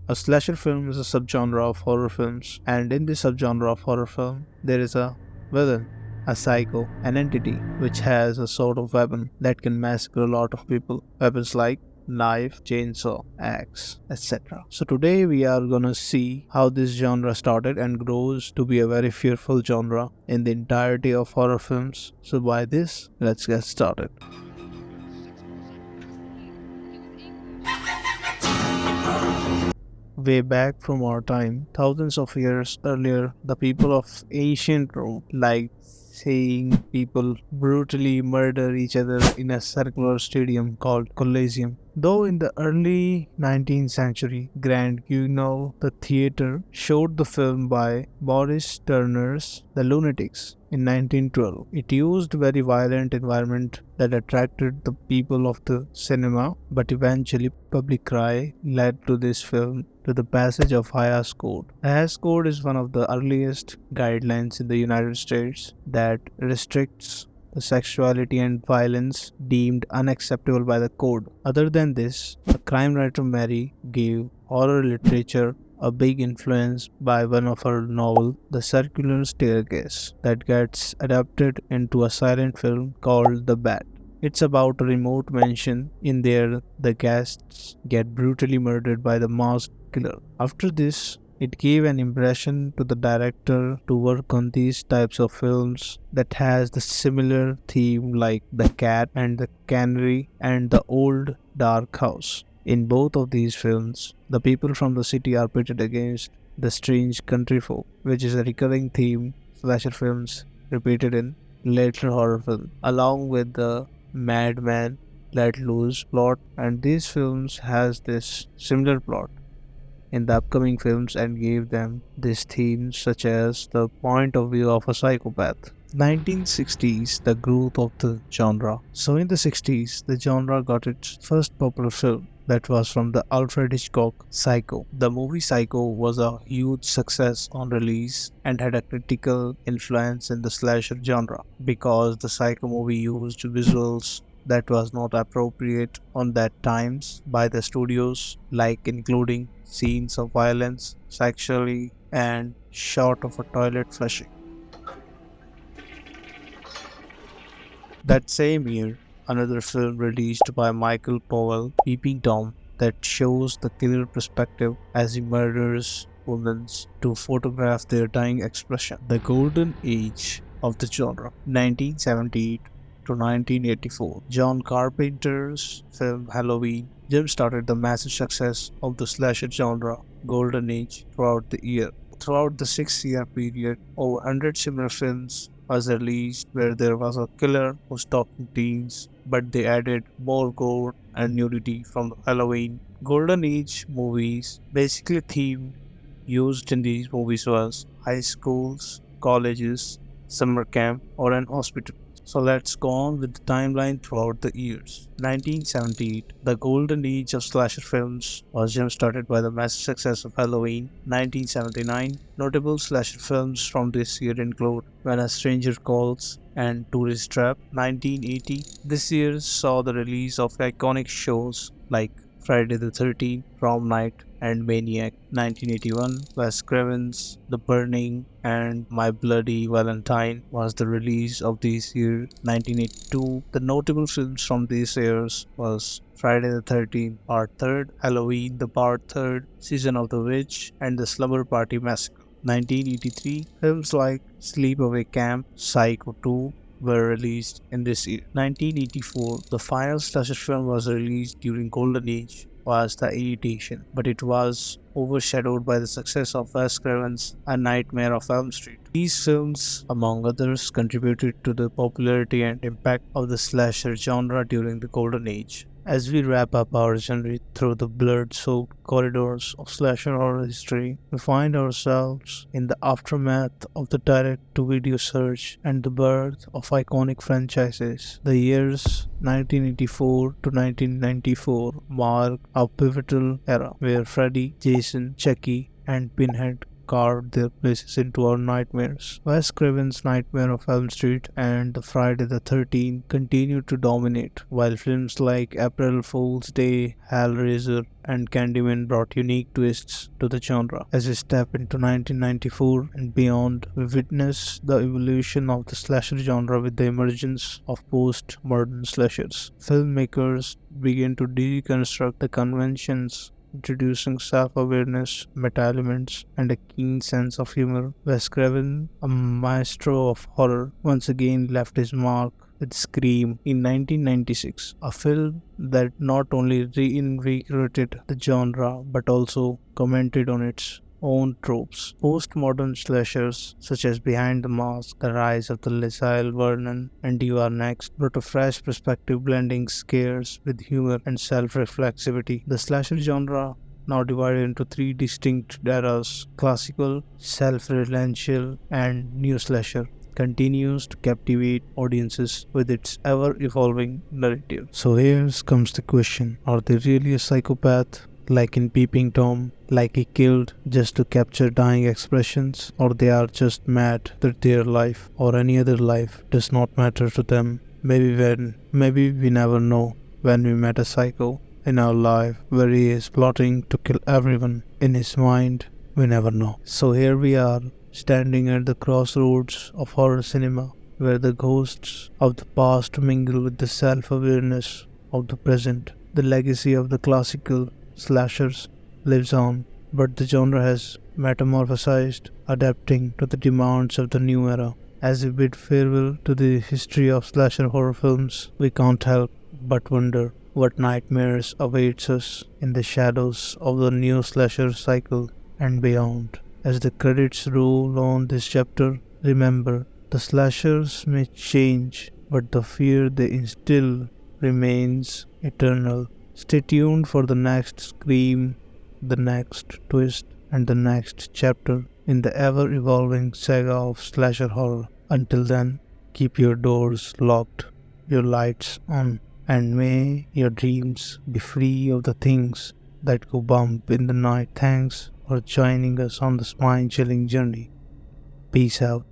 A slasher film is a subgenre of horror films, and in this subgenre of horror film, there is a villain, a psycho, an entity which has a sort of weapon that can massacre a lot of people. Weapons like knife, chainsaw, axe, etc. So today we are gonna see how this genre started and grows to be a very fearful genre in the entirety of horror films. So by this, let's get started. Way back from our time, thousands of years earlier, the people of ancient Rome liked seeing people brutally murder each other in a circular stadium called Colosseum. Though in the early 19th century, Grand Guignol, the theatre, showed the film by Boris Turner's The Lunatics in 1912. It used very violent environment that attracted the people of the cinema, but eventually public cry led to this film to the passage of Hayas Code. Hayas Code is one of the earliest guidelines in the United States that restricts the sexuality and violence deemed unacceptable by the code. Other than this, the crime writer Mary gave horror literature a big influence by one of her novel, The Circular Staircase, that gets adapted into a silent film called The Bat. It's about a remote mansion. In there, the guests get brutally murdered by the masked killer. After this, it gave an impression to the director to work on these types of films that has the similar theme like The Cat and the Canary and The Old Dark House. In both of these films, the people from the city are pitted against the strange country folk, which is a recurring theme slasher films repeated in later horror films, along with the madman let loose plot, and these films has this similar plot in the upcoming films and gave them these themes such as the point of view of a psychopath. 1960s, the growth of the genre. So in the 60s, the genre got its first popular film that was from the Alfred Hitchcock Psycho. The movie Psycho was a huge success on release and had a critical influence in the slasher genre because the Psycho movie used visuals that was not appropriate on that times by the studios, like including scenes of violence, sexually, and shot of a toilet flushing. That same year, another film released by Michael Powell, Peeping Tom, that shows the killer perspective as he murders women to photograph their dying expression. The golden age of the genre, 1978 to 1984. John Carpenter's film Halloween jump-started the massive success of the slasher genre golden age throughout the year. Throughout the 6-year period, over 100 similar films was released where there was a killer who stalking teens, but they added more gore and nudity from the Halloween. Golden Age movies, basically theme used in these movies was high schools, colleges, summer camp, or an hospital. So let's go on with the timeline throughout the years. 1978, the golden age of slasher films was jump-started by the massive success of Halloween. 1979, notable slasher films from this year include When a Stranger Calls and Tourist Trap. 1980, this year saw the release of iconic shows like Friday the 13th, Prom Night, and Maniac. 1981, Wes Craven's The Burning and My Bloody Valentine was the release of this year. 1982, the notable films from these years was Friday the 13th, Part 3rd, Halloween, the Part 3rd, Season of the Witch, and The Slumber Party Massacre. 1983, films like Sleepaway Camp, Psycho 2, were released in this year. 1984, the final slasher film was released during Golden Age was The Irritation, but it was overshadowed by the success of Wes Craven's A Nightmare of Elm Street. These films, among others, contributed to the popularity and impact of the slasher genre during the Golden Age. As we wrap up our journey through the blood-soaked corridors of slasher horror history, we find ourselves in the aftermath of the direct-to-video surge and the birth of iconic franchises. The years 1984 to 1994 mark a pivotal era where Freddy, Jason, Chucky, and Pinhead carved their places into our nightmares. Wes Craven's Nightmare of Elm Street and the Friday the 13th continue to dominate, while films like April Fool's Day, Hellraiser, and Candyman brought unique twists to the genre. As we step into 1994 and beyond, we witness the evolution of the slasher genre with the emergence of post-modern slashers. Filmmakers begin to deconstruct the conventions, introducing self-awareness, meta-elements, and a keen sense of humor. Wes Craven, a maestro of horror, once again left his mark with Scream in 1996, a film that not only reinvigorated the genre but also commented on its own tropes. Postmodern slashers such as Behind the Mask, The Rise of the Lethal Vernon, and You Are Next brought a fresh perspective blending scares with humor and self-reflexivity. The slasher genre, now divided into three distinct eras: classical, self-referential, and new slasher, continues to captivate audiences with its ever-evolving narrative. So here comes the question: are they really a psychopath? Like in Peeping Tom, like he killed just to capture dying expressions, or they are just mad that their life or any other life does not matter to them. Maybe we never know when we met a psycho in our life where he is plotting to kill everyone. In his mind, we never know. So here we are, standing at the crossroads of horror cinema, where the ghosts of the past mingle with the self-awareness of the present. The legacy of the classical slashers lives on, but the genre has metamorphosized, adapting to the demands of the new era. As we bid farewell to the history of slasher horror films, we can't help but wonder what nightmares awaits us in the shadows of the new slasher cycle and beyond. As the credits roll on this chapter, remember, the slashers may change, but the fear they instill remains eternal. Stay tuned for the next scream, the next twist, and the next chapter in the ever-evolving saga of slasher horror. Until then, keep your doors locked, your lights on, and may your dreams be free of the things that go bump in the night. Thanks for joining us on the spine-chilling journey. Peace out.